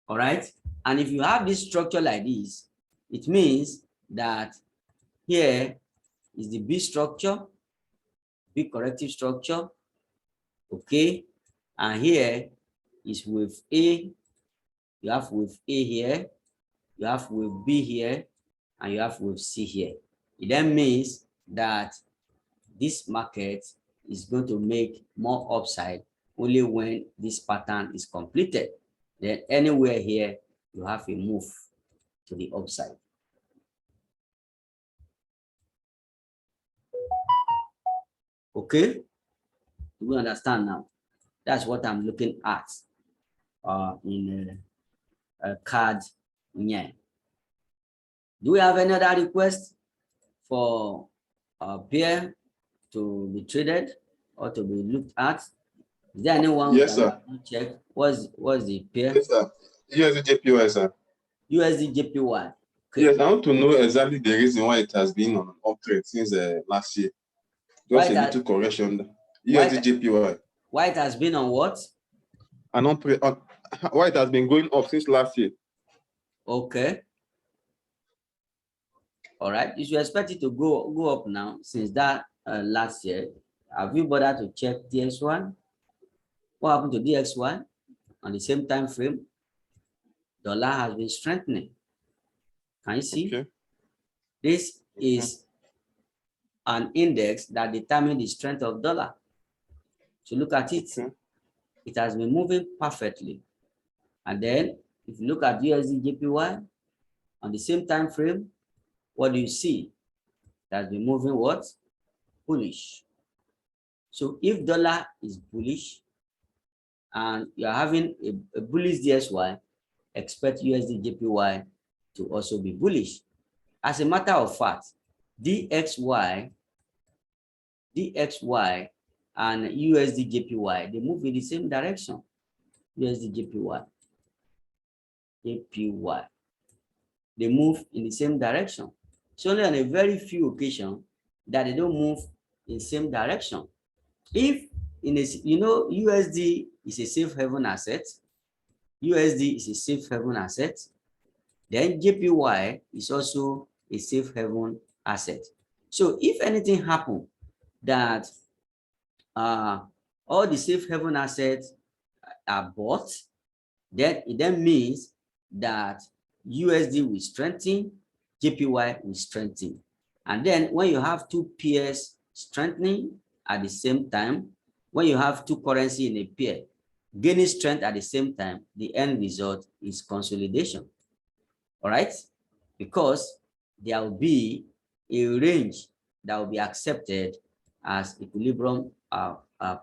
All right. And if you have this structure like this, it means that here is the B structure, B corrective structure. Okay. And here is with A. You have with A here. You have with B here. And you have with C here. It then means that this market is going to make more upside only when this pattern is completed. Then anywhere here, you have a move to the upside. Okay, we understand now. That's what I'm looking at in a CAD yen. Do we have any other request for a pair to be traded or to be looked at? Is there anyone? Yes, sir. Check what's the pair? Yes, sir. USD sir. USD Okay. Yes, I want to know exactly the reason why it has been on an uptrend since last year. Just a little correction. USD Why it has been on what? An uptrend. Why it has been going up since last year? Okay. All right. You should expect it to go up now since that last year. Have you bothered to check DX1? What happened to DX1 on the same time frame? Dollar has been strengthening. Can you see? Okay. This is an index that determines the strength of dollar. So look at it. Okay. It has been moving perfectly. And then if you look at USD on the same time frame, what do you see? It has been moving what? Bullish. So if dollar is bullish and you're having a bullish DXY, expect USD to also be bullish. As a matter of fact, DXY and USD they move in the same direction. USD JPY, they move in the same direction. It's only on a very few occasions that they don't move in the same direction. If in a, you know, USD is a safe haven asset, USD is a safe haven asset, then JPY is also a safe haven asset. So if anything happens that all the safe haven assets are bought, then it then means that USD will strengthen, JPY will strengthen. And then when you have two pairs strengthening at the same time, when you have two currencies in a pair gaining strength at the same time, the end result is consolidation. All right? Because there will be a range that will be accepted as equilibrium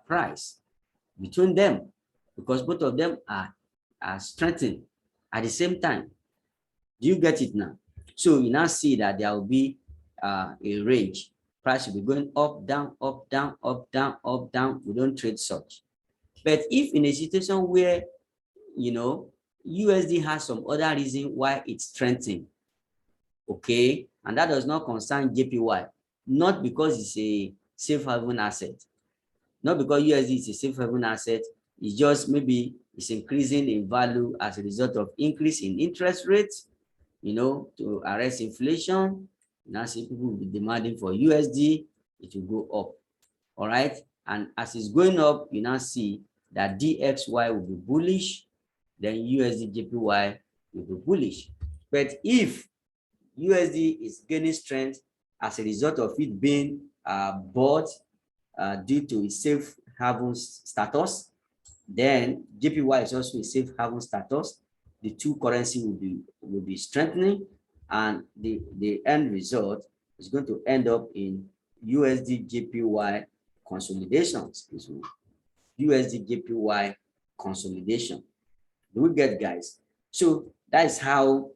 price between them, because both of them are strengthening. at the same time. Do you get it now? So you now see that there will be a range. Price will be going up, down, up, down, up, down, up, down. We don't trade such. But if in a situation where, you know, USD has some other reason why it's strengthening, okay, and that does not concern JPY, not because it's a safe haven asset, not because USD is a safe haven asset, it's just maybe it's increasing in value as a result of increase in interest rates, you know, to arrest inflation. Now see people will be demanding for USD, it will go up. All right. And as it's going up, you now see that DXY will be bullish, then USD JPY will be bullish. But if USD is gaining strength as a result of it being bought due to its safe haven status, then JPY is also a safe haven status. The two currency will be strengthening, and the end result is going to end up in USD JPY consolidations. USD JPY consolidation. Do we get, guys? So that's how,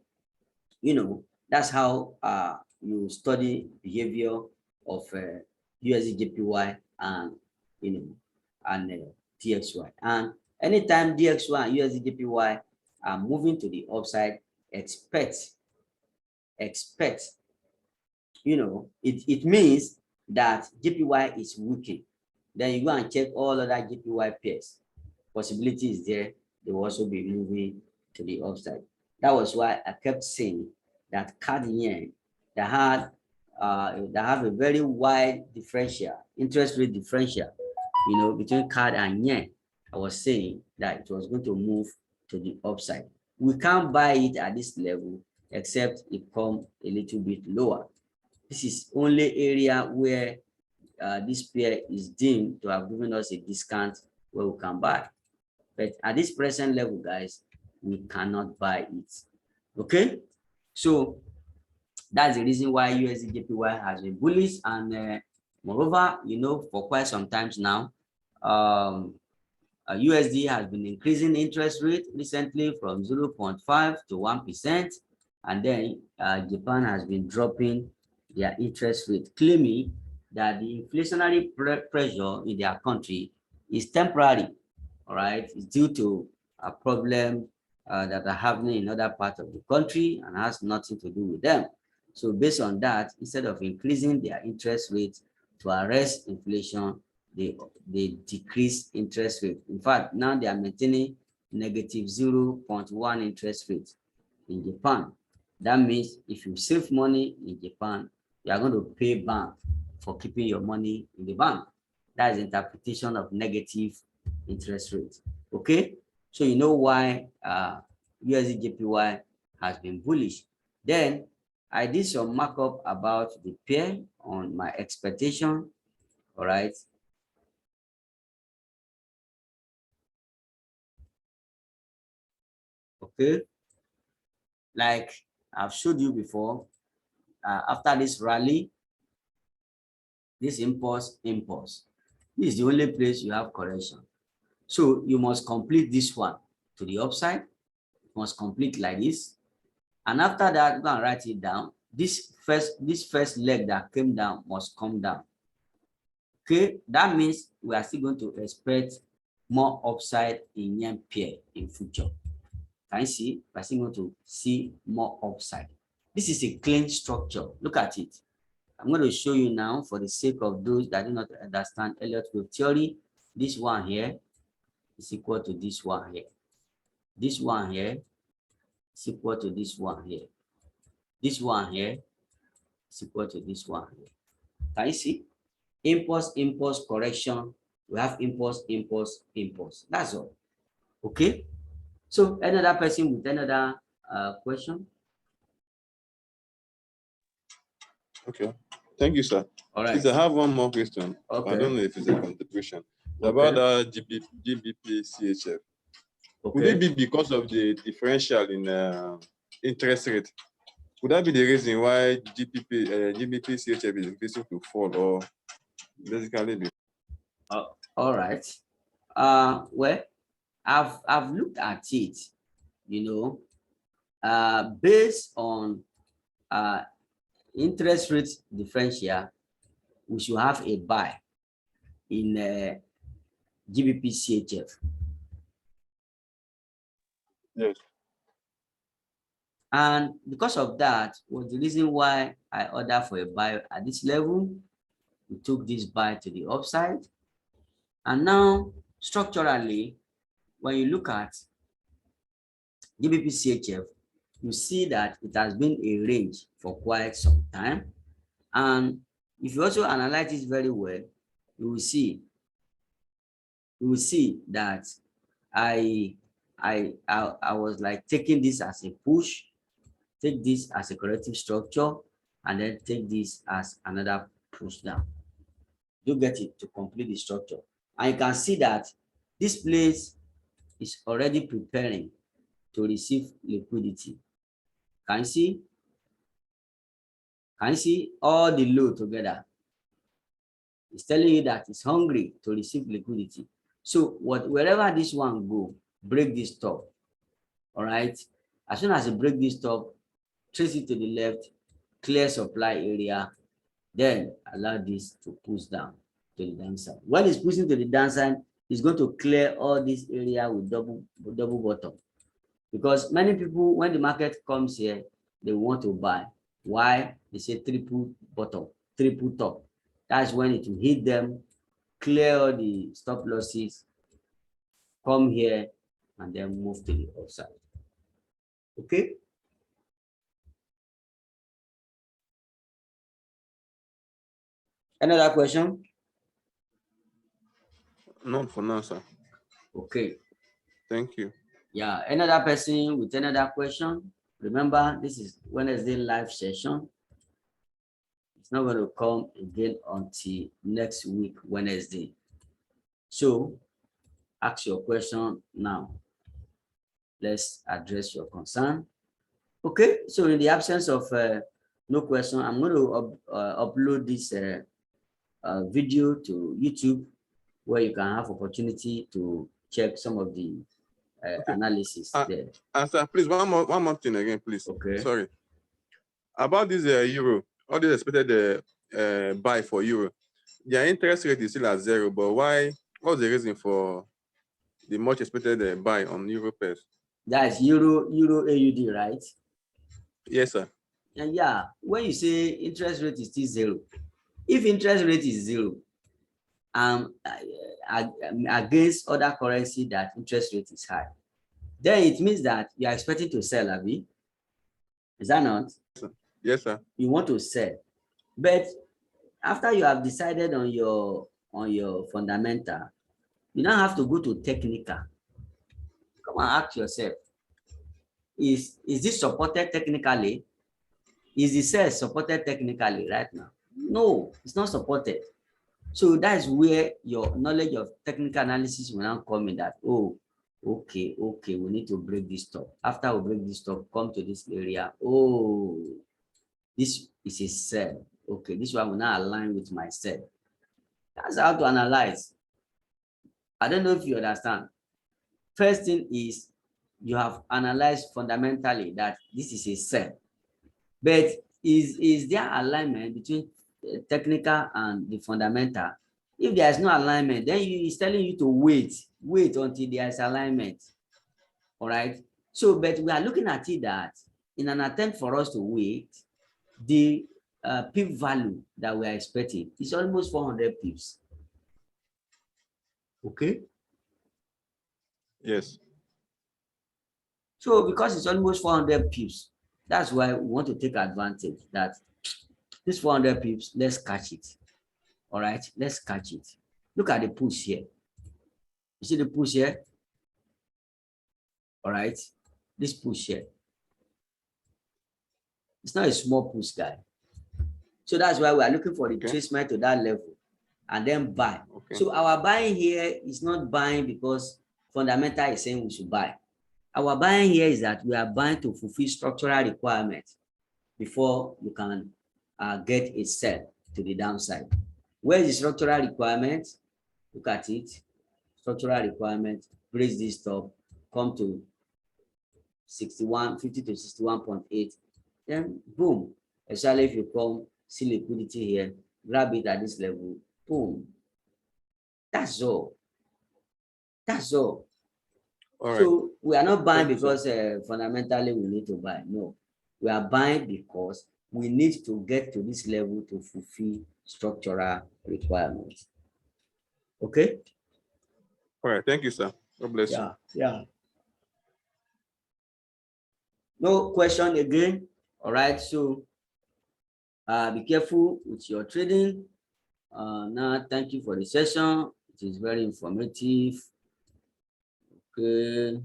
you know, that's how you study behavior of USD JPY and, you know, and DXY. And anytime DXY and USD JPY are moving to the upside, expect, you know, it means that JPY is weakening. Then you go and check all other JPY pairs. Possibility is there, they will also be moving to the upside. That was why I kept saying that CAD yen that have a very wide differential, interest rate differential, you know, between CAD and yen. I was saying that it was going to move to the upside. We can't buy it at this level except it come a little bit lower. This is only area where this pair is deemed to have given us a discount where we can buy. But at this present level, guys, we cannot buy it. Okay, so that's the reason why USD JPY has been bullish, and moreover, you know, for quite some times now, USD has been increasing interest rate recently from 0.5 to 1%, and then Japan has been dropping their interest rate, claiming that the inflationary pressure in their country is temporary. All right, it's due to a problem that are happening in other parts of the country and has nothing to do with them. So based on that, instead of increasing their interest rates to arrest inflation, they decrease interest rate. In fact, now they are maintaining negative 0.1 interest rate in Japan. That means if you save money in Japan, you are going to pay bank for keeping your money in the bank. That is interpretation of negative interest rate. Okay, so you know why USD JPY has been bullish. Then I did some markup about the pair on my expectation. All right, okay, like I've showed you before, after this rally, this impulse, this is the only place you have correction. So you must complete this one to the upside. You must complete like this, and after that, go and write it down. This first leg that came down must come down. Okay, that means we are still going to expect more upside in yen pair in future. Can you see? We're still going to see more upside. This is a clean structure. Look at it. I'm going to show you now for the sake of those that do not understand Elliott wave theory. This one here is equal to this one here. This one here is equal to this one here. This one here is equal to this one here. Can you see? Impulse, impulse, correction. We have impulse, impulse, impulse. That's all. Okay. So another person with another question? Okay. Thank you, sir. All right. Please, I have one more question. Okay. I don't know if it's a contribution. Okay. About GBP CHF. Okay. Would it be because of the differential in interest rate? Would that be the reason why GBP CHF is increasing to fall, or basically be? All right. Well, I've looked at it, you know, based on interest rate differential, we should have a buy in GBP CHF. Yes. And because of that was the reason why I ordered for a buy at this level. We took this buy to the upside. And now, structurally, when you look at GBP CHF, you see that it has been a range for quite some time. And if you also analyze it very well, you will see that I was like taking this as a push, take this as a corrective structure, and then take this as another push down. You get it to complete the structure. And you can see that this place is already preparing to receive liquidity. Can you see? Can you see all the low together? It's telling you that it's hungry to receive liquidity. So wherever this one go, break this top. All right. As soon as you break this top, trace it to the left, clear supply area, then allow this to push down to the downside. When it's pushing to the downside, it's going to clear all this area with double bottom. Because many people, when the market comes here, they want to buy. Why? They say triple bottom, triple top. That's when it will hit them, clear all the stop losses, come here, and then move to the upside. Okay? Another question? None for now, sir. Okay. Thank you. Yeah, another person with another question. Remember, this is Wednesday live session. It's not going to come again until next week, Wednesday. So, ask your question now. Let's address your concern. Okay, so in the absence of no question, I'm going to upload this video to YouTube, where you can have opportunity to check some of the analysis there. Sir, please, one more thing again, please. Okay. Sorry. About this euro, all this expected buy for euro, their interest rate is still at 0, but why? What's the reason for the much expected buy on euro pairs? That's euro AUD, right? Yes, sir. And yeah, when you say interest rate is still 0, if interest rate is 0, against other currency that interest rate is high, then it means that you are expecting to sell, Abi. Is that not? Yes, sir. You want to sell, but after you have decided on your fundamental, you now have to go to technical. Come and ask yourself, is this supported technically? Is the sell supported technically right now? No, it's not supported. So that's where your knowledge of technical analysis will now come in, that, oh, okay, we need to break this top. After we break this top, come to this area. Oh, this is a sell. Okay, this one will now align with my sell. That's how to analyze. I don't know if you understand. First thing is, you have analyzed fundamentally that this is a sell. But is there alignment between technical and the fundamental? If there is no alignment, then it's telling you to wait until there is alignment. All right. So, but we are looking at it that in an attempt for us to wait, the pip value that we are expecting is almost 400 pips. Okay. Yes. So, because it's almost 400 pips, that's why we want to take advantage that this 400 pips, let's catch it. All right, let's catch it. Look at the push here. You see the push here? All right, this push here. It's not a small push, guy. So that's why we are looking for the retracement to that level and then buy. Okay. So our buying here is not buying because fundamental is saying we should buy. Our buying here is that we are buying to fulfill structural requirements before you can get a sell to the downside. Where is the structural requirement? Look at it. Structural requirement, raise this top, come to 50 to 61.8, then boom, especially if you come see liquidity here, grab it at this level, boom. That's all. That's all. All right. So we are not buying Thank you, because fundamentally we need to buy. No, we are buying because we need to get to this level to fulfill structural requirements. Okay? All right. Thank you, sir. God bless you. Yeah, yeah. No question again. All right. So be careful with your trading. Now, thank you for the session. It is very informative. Okay.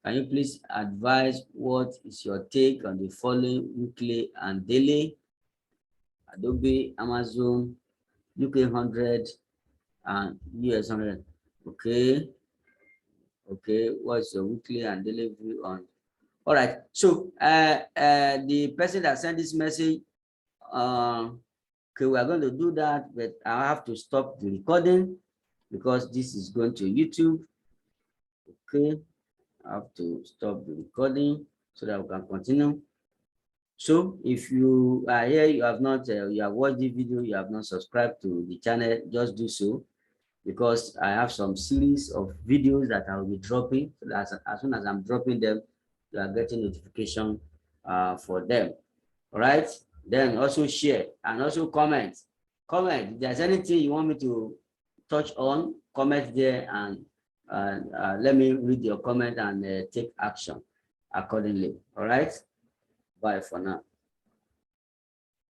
Can you please advise what is your take on the following weekly and daily? Adobe, Amazon, UK 100 and US 100. Okay. Okay. What's your weekly and daily view on? All right. So the person that sent this message, okay, we are going to do that, but I have to stop the recording because this is going to YouTube. Okay. I have to stop the recording so that we can continue. So if you are here, you have not, you have watched the video, you have not subscribed to the channel, just do so, because I have some series of videos that I will be dropping. So that as soon as I'm dropping them, you are getting notification for them. All right. Then also share and also comment. Comment. If there's anything you want me to touch on, comment there and let me read your comment and take action accordingly. All right. Bye for now.